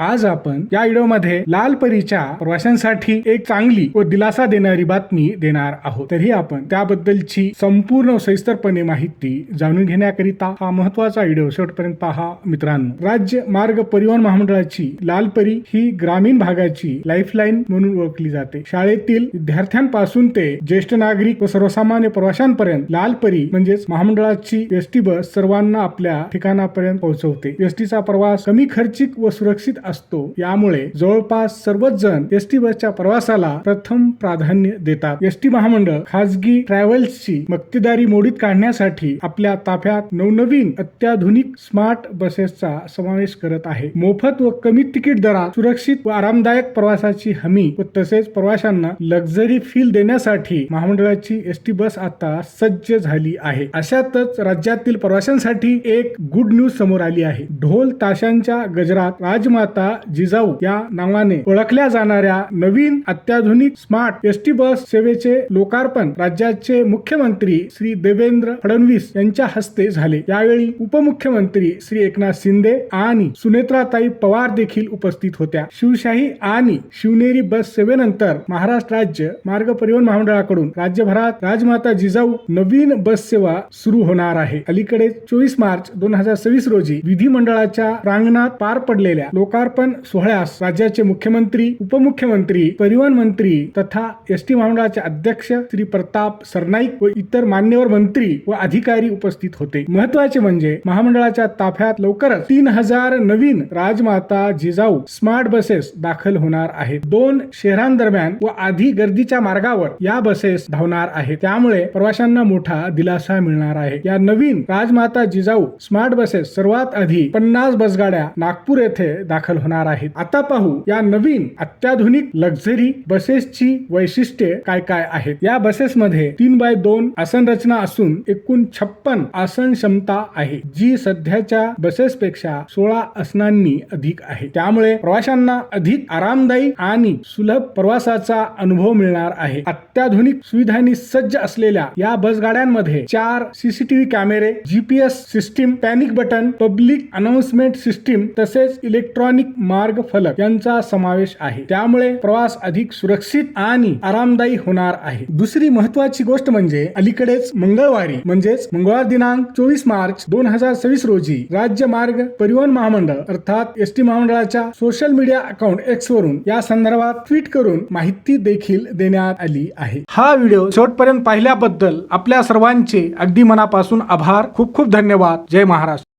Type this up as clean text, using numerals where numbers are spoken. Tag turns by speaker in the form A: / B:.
A: आज आपण या व्हिडिओमध्ये लाल परीच्या प्रवाशांसाठी एक चांगली व दिलासा देणारी बातमी देणार आहोत। तरी आपण त्याबद्दलची संपूर्ण सविस्तरपणे माहिती जाणून घेण्याकरिता हा महत्त्वाचा व्हिडिओ शेवटपर्यंत पहा मित्रांनो। राज्य मार्ग परिवहन महामंडळाची लाल परी ही ग्रामीण भागाची लाईफलाईन म्हणून ओळखली जाते। शाळेतील विद्यार्थ्यांपासून ते ज्येष्ठ नागरिक व सर्वसामान्य प्रवाशांपर्यंत लाल परी म्हणजेच महामंडळाची एसटी बस सर्वांना आपल्या ठिकाणापर्यंत पोहोचवते। एसटीचा प्रवास कमी खर्चिक व सुरक्षित असतो, यामुळे जवळपास सर्वच जण एसटी बसच्या प्रवासाला प्रथम प्राधान्य देतात। एसटी महामंडळ खासगी ट्रॅव्हल्सची मक्तेदारी मोडीत काढण्यासाठी आपल्या ताफ्यात नवनवीन अत्याधुनिक स्मार्ट बसेसचा समावेश करत आहे। मोफत व कमी तिकीट दरात सुरक्षित व आरामदायक प्रवासाची हमी व तसेच प्रवाशांना लक्झरी फील देण्यासाठी महामंडळाची एसटी बस आता सज्ज झाली आहे। अशातच राज्यातील प्रवाशांसाठी एक गुड न्यूज समोर आली आहे। ढोल ताशांच्या गजरात राजमाता जिजाऊ या नावाने ओळखल्या जाणाऱ्या नवीन अत्याधुनिक स्मार्ट एसटी बस सेवेचे लोकार्पण राज्याचे मुख्यमंत्री श्री देवेंद्र फडणवीस यांच्या हस्ते झाले। यावेळी उपमुख्यमंत्री श्री एकनाथ शिंदे आणि सुनेत्राताई पवार देखील उपस्थित होत्या। शिवशाही आणि शिवनेरी बस सेवेनंतर महाराष्ट्र राज्य मार्ग परिवहन महामंडळाकडून राज्यभरात राजमाता जिजाऊ नवीन बस सेवा सुरू होणार आहे। अलीकडे 24 मार्च 2026 रोजी विधिमंडळाच्या प्रांगणात पार पडलेल्या लोकार्पण सोहळ्यास राज्याचे मुख्यमंत्री, उपमुख्यमंत्री, परिवहन मंत्री तथा एसटी महामंडळाचे अध्यक्ष श्री प्रताप सरनाईक व इतर मान्यवर मंत्री व अधिकारी उपस्थित होते। महत्त्वाचे म्हणजे महामंडळाच्या ताफ्यात लवकरच 3000 नवीन राजमाता जिजाऊ स्मार्ट बसेस दाखल होणार आहेत। 2 शहरांदरम्यान व आधी गर्दीच्या मार्गावर या बसेस धावणार आहेत, त्यामुळे प्रवाशांना मोठा दिलासा मिळणार आहे। या नवीन राजमाता जिजाऊ स्मार्ट बसेस सर्वात आधी 50 बसगाड्या नागपूर येथे दाखल होणार आहेत। आता पाहू या नवीन अत्याधुनिक लक्झरी बसेसची वैशिष्ट्ये काय काय आहेत। या बसेसमध्ये 3x2 आसन रचना असून एकूण 56 आसन क्षमता आहे, जी सध्याच्या बसेसपेक्षा 16 आसनांनी अधिक आहे। त्यामुळे प्रवाशांना अधिक आरामदायी आणि सुलभ प्रवासाचा अनुभव मिळणार आहे। अत्याधुनिक सुविधांनी सज्ज असलेल्या या बसगाड्यांमध्ये 4 सीसीटीव्ही कॅमेरे, GPS system, panic button, public announcement system तसेच इलेक्ट्रॉनिक मार्ग फलक यांचा समावेश आहे। त्यामुळे प्रवास अधिक सुरक्षित आणि आरामदायी होणार आहे। दुसरी महत्त्वाची गोष्ट म्हणजे अलीकडेच मंगळवारी म्हणजेच मंगळवार दिनांक 24 मार्च 2026 रोजी राज्य मार्ग परिवहन महामंडळ अर्थात एसटी महामंडळाच्या सोशल मीडिया अकाउंट एक्स वरून या संदर्भात ट्विट करून माहिती देखील देण्यात आली आहे। हा व्हिडिओ शेवटपर्यंत पाहिल्याबद्दल आपल्या सर्वांचे अगदी मनापासून आभार। खूप खूप धन्यवाद। जय महाराष्ट्र।